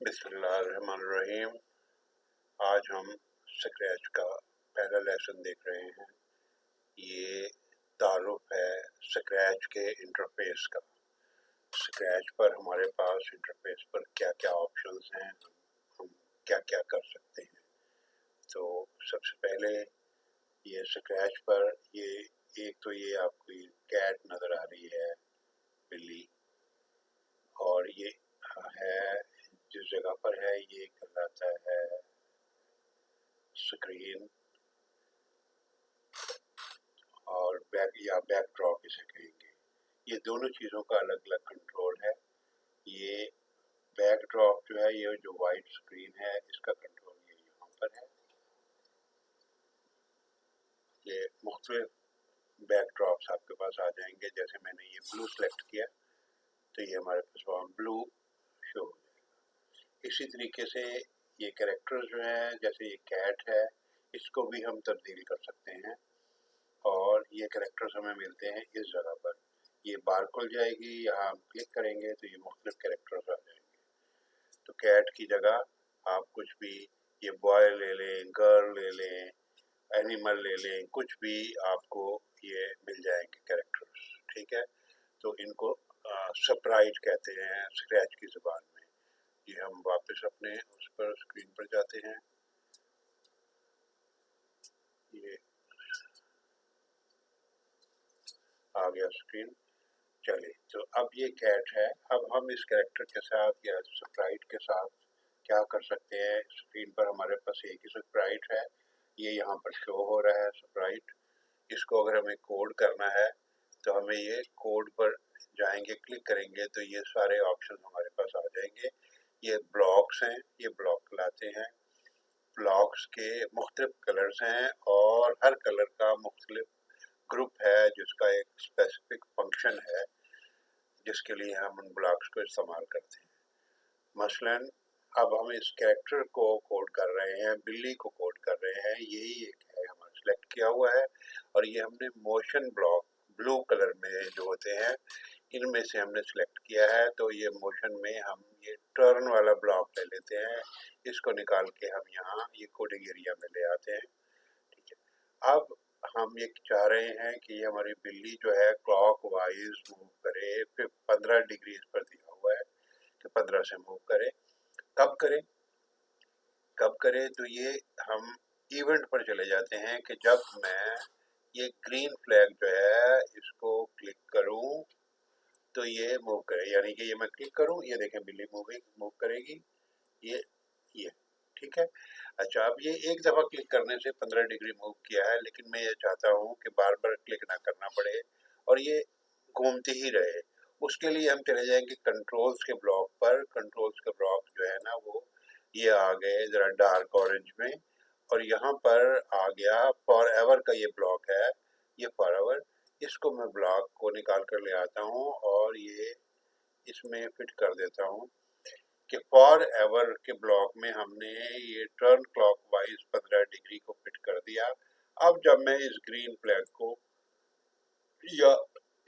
बिस्मिल्लाहिर्रहमानिर्रहीम। आज हम स्क्रैच का पहला लेसन देख रहे हैं। ये तारुफ है स्क्रैच के इंटरफेस का। स्क्रैच पर हमारे पास इंटरफेस पर क्या क्या ऑप्शंस हैं, हम क्या क्या कर सकते हैं। तो सबसे पहले ये स्क्रैच पर एक तो ये आपको कैट नज़र आ रही है, बिल्ली, और ये है जिस जगह पर है ये कहलाता है स्क्रीन, और बैक या बैक ड्रॉप इसे कहेंगे। ये दोनों चीज़ों का अलग अलग कंट्रोल है। ये बैक ड्रॉप जो है, ये जो वाइट स्क्रीन है, इसका कंट्रोल ये यहाँ पर है। ये मुख्तलिफ बैक ड्रॉप्स आपके पास आ जाएंगे। जैसे मैंने ये ब्लू सेलेक्ट किया तो ये हमारे पास वहाँ ब्लू शो हो जाएगा। इसी तरीके से ये कैरेक्टर्स जो हैं, जैसे ये कैट है, इसको भी हम तब्दील कर सकते हैं, और ये कैरेक्टर्स हमें मिलते हैं इस जगह पर। ये बार खुल जाएगी, यहाँ हम क्लिक करेंगे तो ये मुख्तलिफ कैरेक्टर्स आ जाएंगे। तो कैट की जगह आप कुछ भी, ये बॉय ले लें, गर्ल ले लें, एनिमल ले लें, कुछ भी आपको ये मिल जाएंगे कैरेक्टर्स। ठीक है, तो इनको स्प्राइट कहते हैं स्क्रैच की ज़ुबान में। ये हम वापस अपने उस पर स्क्रीन पर जाते हैं। ये आ गया स्क्रीन। चलिए, तो अब ये कैट है। अब हम इस कैरेक्टर के साथ या स्प्राइट के साथ क्या कर सकते हैं। स्क्रीन पर हमारे पास एक ही स्प्राइट है, ये यहाँ पर शो हो रहा है स्प्राइट। इसको अगर हमें कोड करना है तो हमें ये कोड पर जाएंगे, क्लिक करेंगे तो ये सारे ऑप्शन हमारे पास आ जाएंगे। ये ब्लॉक्स हैं, ये ब्लॉक लाते हैं। ब्लॉक्स के मुख्तलिफ कलर्स हैं और हर कलर का मुख्तलिफ ग्रुप है जिसका एक स्पेसिफिक फंक्शन है, जिसके लिए हम उन ब्लॉक्स को इस्तेमाल करते हैं। मसलन अब हम इस कैरेक्टर को कोड कर रहे हैं, बिल्ली को कोड कर रहे हैं। यही एक है हमारा सिलेक्ट किया हुआ है, और ये हमने मोशन ब्लॉक ब्लू कलर में जो होते हैं इनमें से हमने सिलेक्ट किया है। तो ये मोशन में हम ये टर्न वाला ब्लॉक ले लेते हैं, इसको निकाल के हम यहाँ ये कोडिंग एरिया में ले आते हैं। ठीक है, अब हम ये चाह रहे हैं कि ये हमारी बिल्ली जो है क्लॉक वाइज मूव करे। फिर 15 डिग्री इस पर दिया हुआ है कि 15 से मूव करे। कब करे तो ये हम इवेंट पर चले जाते हैं कि जब मैं ये ग्रीन फ्लैग जो है इसको क्लिक करूं तो ये मूव करे। यानी कि ये मैं क्लिक करूं, ये देखें बिल्ली मूव करेगी। ये ठीक है। अच्छा, अब ये एक दफ़ा क्लिक करने से 15 डिग्री मूव किया है, लेकिन मैं ये चाहता हूँ कि बार बार क्लिक ना करना पड़े और ये घूमती ही रहे। उसके लिए हम चले जाएंगे कंट्रोल्स के ब्लॉक पर। कंट्रोल्स के ब्लॉक जो है ना, वो ये आ गए ज़रा डार्क ऑरेंज में, और यहाँ पर आ गया फॉर एवर का ये ब्लॉक है। ये फॉर एवर, इसको मैं ब्लॉक को निकाल कर ले आता हूँ और ये इसमें फिट कर देता हूँ कि फॉर एवर के ब्लॉक में हमने ये टर्न क्लॉक वाइज 15 डिग्री को फिट कर दिया। अब जब मैं इस ग्रीन फ्लैग को या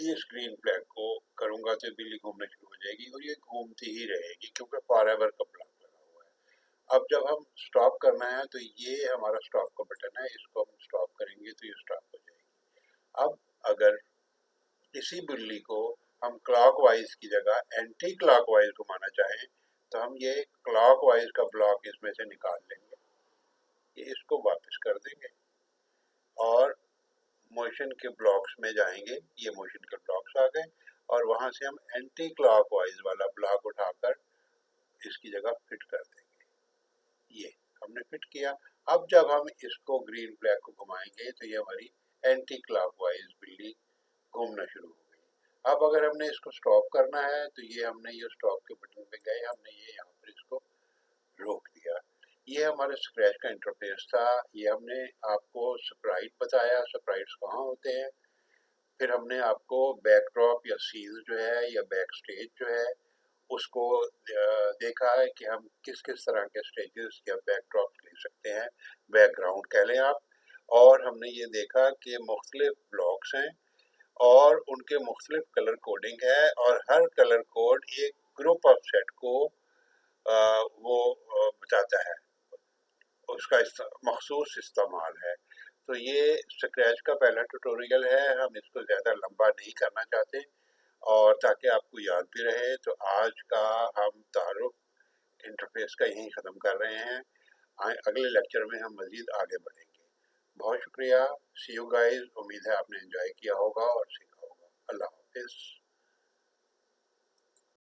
इस ग्रीन फ्लैग को करूंगा तो बिल्ली घूमने शुरू हो जाएगी, और ये घूमती ही रहेगी क्योंकि फॉर एवर का ब्लॉक लगा हुआ है। अब जब हम स्टॉप करना है तो ये हमारा स्टॉप का बटन है, इसको हम स्टॉप करेंगे तो ये स्टॉप हो जाएगी। अब अगर इसी बिल्ली को हम क्लॉकवाइज की जगह एंटी क्लॉकवाइज घुमाना चाहें तो हम ये क्लॉकवाइज का ब्लॉक इसमें से निकाल लेंगे, ये इसको वापस कर देंगे और मोशन के ब्लॉक्स में जाएंगे। ये मोशन के ब्लॉक्स आ गए और वहां से हम एंटी क्लॉकवाइज वाला ब्लॉक उठाकर इसकी जगह फिट कर देंगे। ये हमने फिट किया। अब जब हम इसको ग्रीन फ्लैग को घुमाएंगे तो ये हमारी एंटी क्लॉकवाइज बिल्ली घूमना शुरू हो गई। अब अगर हमने इसको स्टॉप करना है तो ये हमने ये स्टॉप के बटन पे गए, हमने ये यहाँ पर इसको रोक दिया। ये हमारे स्क्रैच का इंटरफेस था। ये हमने आपको स्प्राइट बताया, स्प्राइट्स कहाँ होते हैं। फिर हमने आपको बैकड्रॉप या सील जो है या बैक स्टेज जो है उसको देखा है कि हम किस किस तरह के स्टेजेस या बैकड्रॉप ले सकते हैं, बैकग्राउंड कह लें आप। और हमने ये देखा कि मुख्तलिफ ब्लॉक्स हैं और उनके मुख्तलिफ कलर कोडिंग है, और हर कलर कोड एक ग्रुप ऑफ सेट को وہ بتاتا ہے، اس کا مخصوص استعمال ہے۔ تو یہ اسکریچ کا پہلا ٹیوٹوریل ہے، ہم اس کو زیادہ لمبا نہیں کرنا چاہتے، اور تاکہ آپ کو یاد بھی رہے، تو آج کا ہم تعارف انٹرفیس کا یہیں ختم کر رہے ہیں۔ اگلے لیکچر میں ہم مزید آگے بڑھیں گے۔ بہت شکریہ، سی یو گائز، امید ہے آپ نے انجوائے کیا ہوگا اور سیکھا ہوگا۔ اللہ حافظ۔